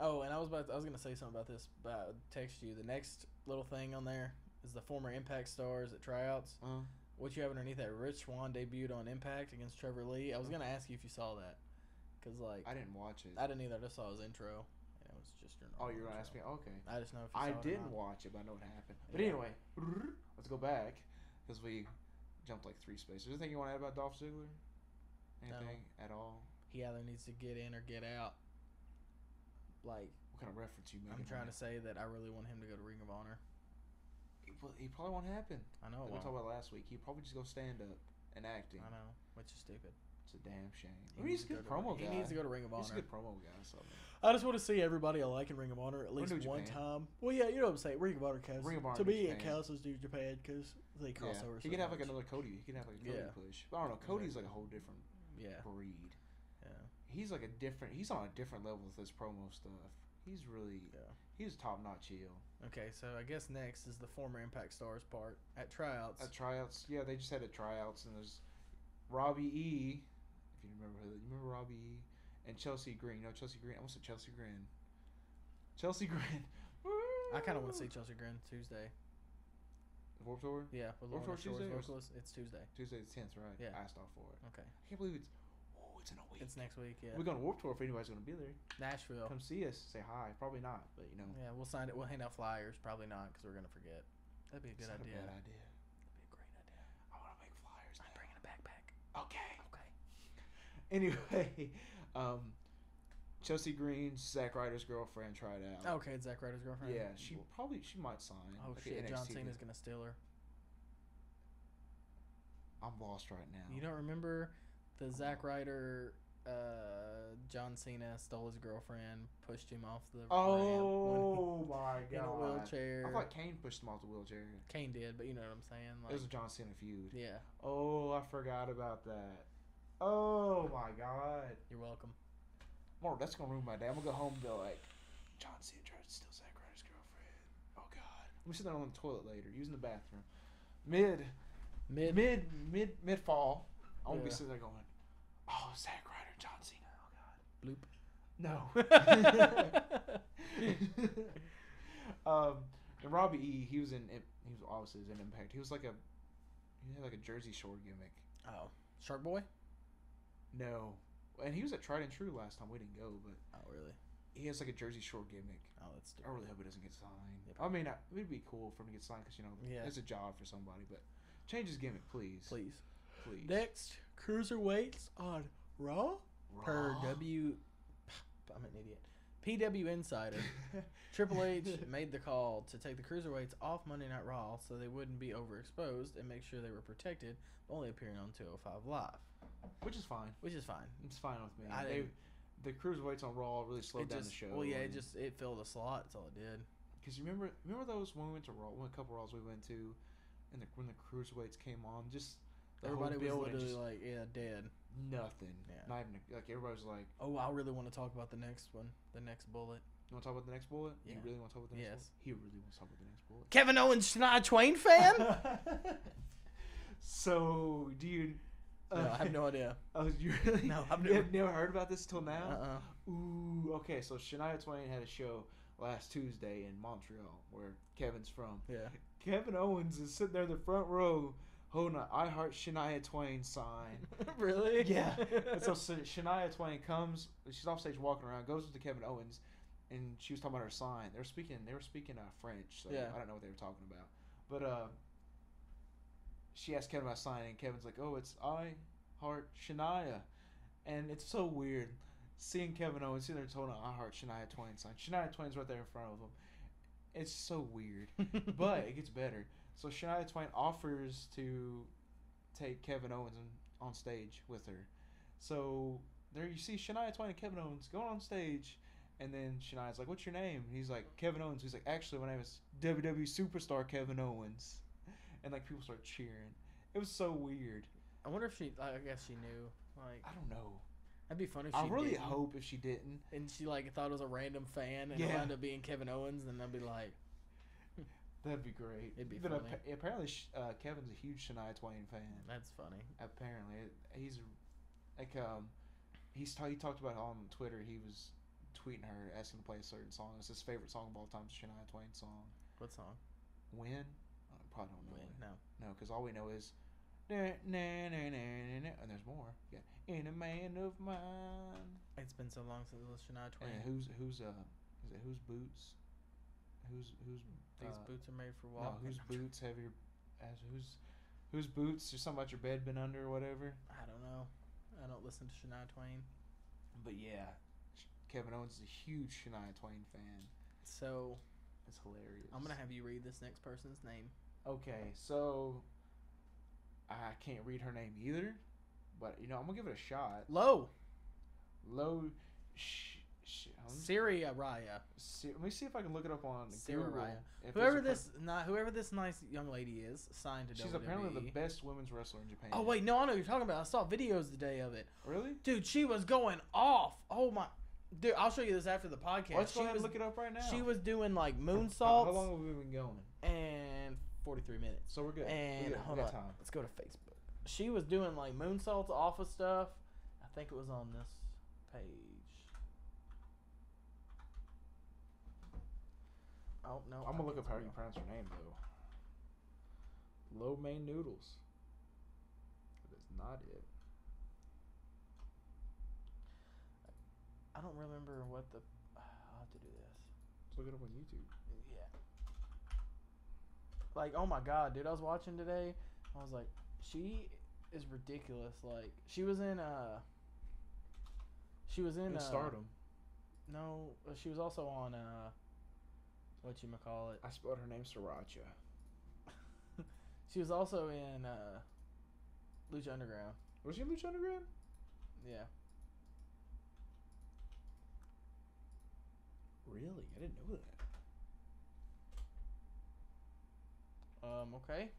Oh, and I was gonna say something about this, but I text you. The next little thing on there is the former Impact stars at tryouts. What you have underneath that? Rich Swann debuted on Impact against Trevor Lee. I was gonna ask you if you saw that, because like I didn't watch it. I didn't either. I just saw his intro, and it was just your. Oh, you're gonna ask me? Okay. I just know if you saw I it or didn't not. watch it, but I know what happened. But Yeah. anyway, let's go back because we jumped like 3 spaces. Is there anything you want to add about Dolph Ziggler? Anything at all? He either needs to get in or get out. Like, What kind of reference you making? I'm trying to say that I really want him to go to Ring of Honor. He probably won't happen. I know it Like we won't. talked about last week. He'd probably just go stand up and acting. I know, which is stupid. It's a damn shame. He He's needs a to good go to- promo guy. He needs to go to Ring of Honor. He's a good promo guy. So I just want to see everybody I like in Ring of Honor at least New one Japan. time. Well, yeah, you know what I'm saying. Ring of Honor counts. Ring of Honor, to New me, it Japan. counts as New Japan because they cross yeah. over. He so could have like much. another Cody. He could have like a Cody Yeah. push. But I don't know. Cody's like a whole different Yeah, breed. yeah, He's like a different. He's on a different level with his promo stuff. He's really. yeah. He's top notch heel. Okay, so I guess next is the former Impact Stars part at tryouts. At tryouts, yeah, they just had a tryouts, and there's Robbie E. If you remember who, you remember Robbie E. And Chelsea Green. No, Chelsea Green. I almost said Chelsea Green. Chelsea Green. I kind of want to see Chelsea Green Tuesday. Warped Tour. Yeah, with Warped Lorna Tour Shore's Tuesday or- vocalist. It's Tuesday. Tuesday the 10th, right? Yeah. I asked off for it. Okay, I can't believe it's. Oh, it's in a week. it's next week. Yeah, We're going to Warped Tour if anybody's going to be there. Nashville. Come see us. Say hi. Probably not, but you know. Yeah, we'll sign it. We'll hand out flyers. Probably not because we're gonna forget. That'd be a good It's not idea. a bad idea. That'd be a great idea. I want to make flyers. I'm bringing a backpack. Okay. Okay. Anyway, Chelsea Green's Zack Ryder's girlfriend tried out. Okay, it's Zack Ryder's girlfriend. Yeah, she might sign. Oh like shit, an John NXT Cena's thing. gonna steal her. I'm lost right now. You don't remember the Zack Ryder? John Cena stole his girlfriend, pushed him off the ramp Oh my in a god! wheelchair. I thought Kane pushed him off the wheelchair. Kane did, but you know what I'm saying. It Like, was a John Cena feud. yeah, Oh, I forgot about that. Oh my god! you're welcome. More, that's gonna ruin my day. I'm gonna go home and be like, John Cena tried to steal Zack Ryder's girlfriend. Oh god! I'm sitting there on the toilet later, using the bathroom. Mid fall. I won't be Yeah. sitting there going, oh, Zack Ryder, John Cena. Oh god. Bloop. No. And Robbie E. He was obviously in Impact. He was like a He had like a Jersey Shore gimmick. Oh, Shark Boy. No, and he was at Tried and True last time. We didn't go, but Oh, really? he has like a Jersey Shore gimmick. Oh, that's I stupid. really hope he doesn't get signed. Yeah, I mean, it'd be cool for him to get signed because Yeah. it's a job for somebody. But change his gimmick, please. Please. Please. Next, Cruiserweights on Raw. Per Raw. I'm an idiot. PW Insider. Triple H made the call to take the Cruiserweights off Monday Night Raw so they wouldn't be overexposed and make sure they were protected, only appearing on 205 Live. Which is fine. It's fine with me. The Cruiserweights on Raw really slowed down the show. Well, yeah, it filled a slot. That's all it did. Because you remember those when we went to Raw, a couple Raws we went to, and when the Cruiserweights came on, just everybody was literally like, dead. Nothing. Yeah. Not even like everybody was like, oh, I really want to talk about the next one, the next bullet. You want to talk about the next bullet? Yeah. You really want to talk about the next bullet? Yes. He really wants to talk about the next bullet. Kevin Owens, Shania Twain fan? So, do you? No, I have no idea. Oh, you really? No, I've never heard about this till now. Uh-uh. Ooh, okay. So Shania Twain had a show last Tuesday in Montreal, where Kevin's from. Yeah. Kevin Owens is sitting there in the front row holding an I Heart Shania Twain sign. Really? Yeah. And so Shania Twain comes. She's off stage walking around. Goes up to Kevin Owens, and she was talking about her sign. They were speaking French. So Yeah. I don't know what they were talking about. But she asked Kevin about signing, and Kevin's like, "Oh, it's I Heart Shania," and it's so weird seeing Kevin Owens sitting there holding an I Heart Shania Twain sign. Shania Twain's right there in front of him. It's so weird, but it gets better. So Shania Twain offers to take Kevin Owens on stage with her. So there you see Shania Twain and Kevin Owens going on stage, and then Shania's like, "What's your name?" And he's like, "Kevin Owens." He's like, "Actually, my name is WWE Superstar Kevin Owens," and like people start cheering. It was so weird. I wonder if she. I guess she knew. Like, I don't know. that'd be funny if she. I really didn't. hope if she didn't. And she like thought it was a random fan, and it Yeah. wound up being Kevin Owens, and I'd be like, That'd be great. It'd be but funny. Apparently, Kevin's a huge Shania Twain fan. "That's funny." Apparently, he's like he talked about it on Twitter. He was tweeting her asking to play a certain song. It's his favorite song of all time, Shania Twain song. What song? When? I probably don't know Wait, it. no. No, because all we know is and there's more. Yeah, in a man of mine. It's been so long since it was Shania Twain. And who's is it whose boots? Whose These boots are made for no, walking. whose boots have your whose boots or something about your bed been under or whatever. I don't know. I don't listen to Shania Twain. But yeah, Kevin Owens is a huge Shania Twain fan. So It's hilarious. I'm gonna have you read this next person's name. Okay, so I can't read her name either, but I'm gonna give it a shot. Low. Syria Raya. Let me see if I can look it up on Syria Google. Raya. If Whoever there's a whoever this nice young lady is, signed to she's WWE. apparently the best women's wrestler in Japan. Oh wait, no, I know what you're talking about. I saw videos today of it. Really? Dude, she was going off. Oh my. Dude, I'll show you this after the podcast. Let's go ahead and look it up right now. She was doing like How moonsaults. long have we been going? And 43 minutes. So we're good. And we hold got on. time. Let's go to Facebook. She was doing like moonsaults off of stuff. I think it was on this page. Oh no. I'm gonna look up how you pronounce her name though. Lo mein noodles. That is not it. I don't remember what the. I'll have to do this. Let's look it up on YouTube. Yeah. Like, oh my god, dude! I was watching today. I was like, she is ridiculous. Like, she was in In Stardom. No, she was also on whatchamacallit. I spelled her name Sriracha. She was also in Lucha Underground. Was she in Lucha Underground? Yeah. Really? I didn't know that. Okay.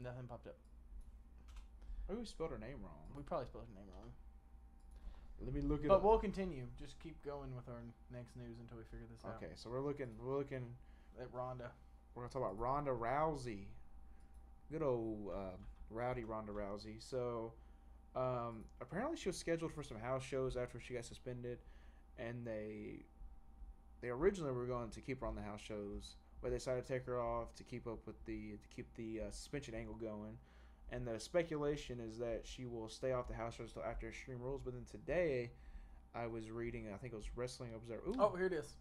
Nothing popped up. Oh, we spelled her name wrong. We probably spelled her name wrong. Let me look it But up. we'll continue. Just keep going with our next news until we figure this out. Okay, so we're looking At Ronda. we're gonna talk about Ronda Rousey. Good old rowdy Ronda Rousey. So apparently she was scheduled for some house shows after she got suspended, and they originally were going to keep her on the house shows, but they decided to take her off to keep the suspension angle going. And the speculation is that she will stay off the house shows until after Extreme Rules. But then today, I was reading, I think it was Wrestling Observer. Ooh. Oh, here it is.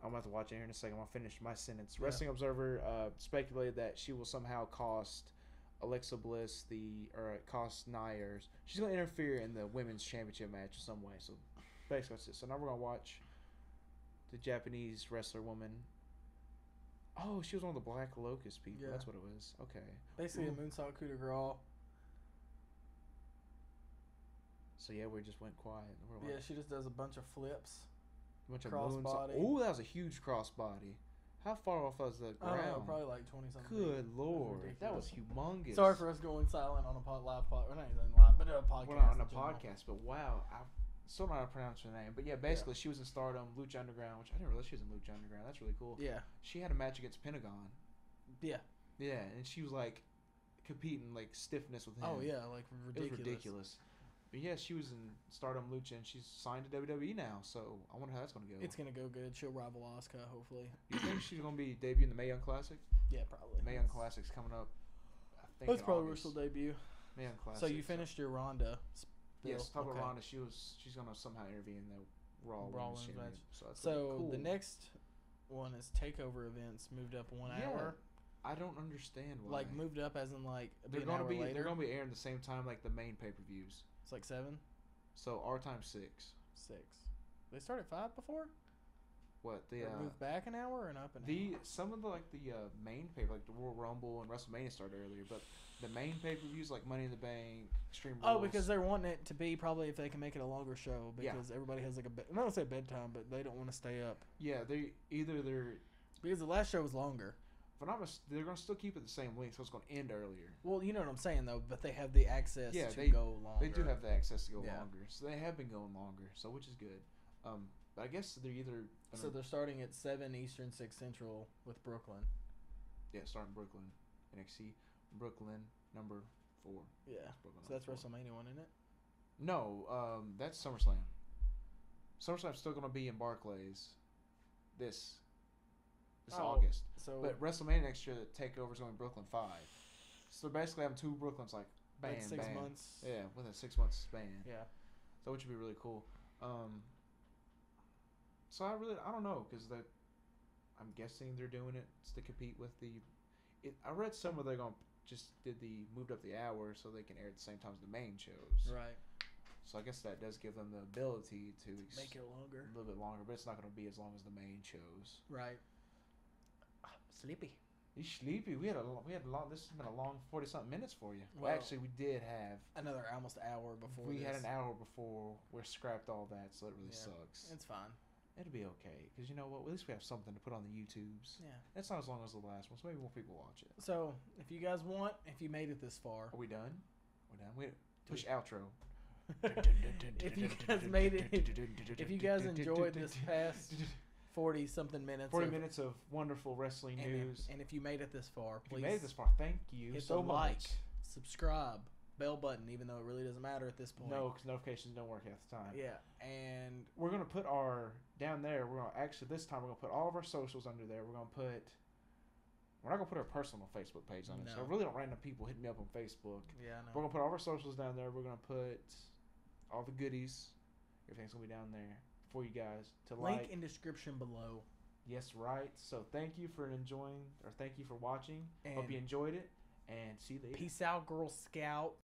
I'm about to watch it here in a second. I'll finish my sentence. Yeah. Wrestling Observer speculated that she will somehow cost Alexa Bliss cost Nia. She's going to interfere in the women's championship match in some way. So basically that's it. So now we're going to watch the Japanese wrestler woman. Oh, she was one of the Black Locust people. Yeah. That's what it was. Okay. Basically a moonsault coup de grace. So yeah, we just went quiet. Yeah, she just does a bunch of flips. A bunch of crossbody. Oh, that was a huge crossbody. How far off was the ground? I don't know, probably like 20-something. Good Lord. That was humongous. Sorry for us going silent on a live podcast. We're not even live, but a podcast. We're not on a podcast, but wow. I'm still not how to pronounce her name. But yeah, basically, she was in Stardom, Lucha Underground, which I didn't realize she was in Lucha Underground. That's really cool. Yeah. She had a match against Pentagon. Yeah. Yeah, and she was like competing like stiffness with him. Oh, yeah, like ridiculous. It was ridiculous. But yeah, she was in Stardom Lucha, and she's signed to WWE now. So I wonder how that's going to go. It's going to go good. She'll rival Asuka, hopefully. You think she's going to be debuting the Mae Young Classic? Yeah, probably. Mae Young Classic's coming up. I think that's probably where she'll debut. Mae Young Classic. So you finished your Ronda. Yes, talk about Ronda. She's going to somehow intervene in the Raw Women's match. So cool. The next one is takeover events moved up 1 hour. I don't understand why. Like moved up as in like they're going to be later. They're going to be airing the same time like the main pay-per-views. It's like 7. So our time's 6. 6. They started 5 before. What the moved back an hour and up an hour? Some of the main pay like the Royal Rumble and WrestleMania started earlier, but the main pay-per-views like Money in the Bank, Extreme Rules. Oh, because they're wanting it to be probably if they can make it a longer show because everybody has like I don't say bedtime, but they don't want to stay up. Yeah, they're because the last show was longer. They're going to still keep it the same length, so it's going to end earlier. Well, you know what I'm saying, though, but they have the access to go longer. They do have the access to go longer, so they have been going longer, so which is good. But I guess they're either... So they're starting at 7 Eastern, 6 Central with Brooklyn. Yeah, starting Brooklyn. NXT, Brooklyn, number 4. Yeah, so that's WrestleMania 1, isn't it? No, that's SummerSlam. SummerSlam's still going to be in Barclays this August. But WrestleMania next year, the TakeOver is going to be Brooklyn 5. So basically having 2 Brooklyns like bam, like 6 months. Yeah, within a 6 month span. Yeah. So which would be really cool. So I don't know because I'm guessing they're doing it to compete with the. I read somewhere they're going to just moved up the hour so they can air at the same time as the main shows. Right. So I guess that does give them the ability to make it longer, a little bit longer, but it's not going to be as long as the main shows. Right. Sleepy. You sleepy? We had a long. This has been a long 40-something minutes for you. Well, actually, we did have another almost hour before. We had an hour before we scrapped all that, so it really sucks. It's fine. It'll be okay because you know what? At least we have something to put on the YouTubes. Yeah, it's not as long as the last one, so maybe more people watch it. So if you guys want, if you made it this far, are we done? We're done. We push outro. If you guys made it, if you guys enjoyed this past 40-something minutes. 40 minutes of wonderful wrestling news. And if you made it this far, please. If you made it this far, thank you hit so the much. Like, subscribe, bell button, even though it really doesn't matter at this point. No, because notifications don't work half the time. Yeah, and we're going to put down there, this time we're going to put all of our socials under there. We're not going to put our personal Facebook page on it. So I really don't random people hitting me up on Facebook. Yeah, I know. We're going to put all of our socials down there. We're going to put all the goodies. Everything's going to be down there for you guys to link in description below. Yes, right. So thank you for watching. And hope you enjoyed it, and see you later. Peace out, Girl Scout.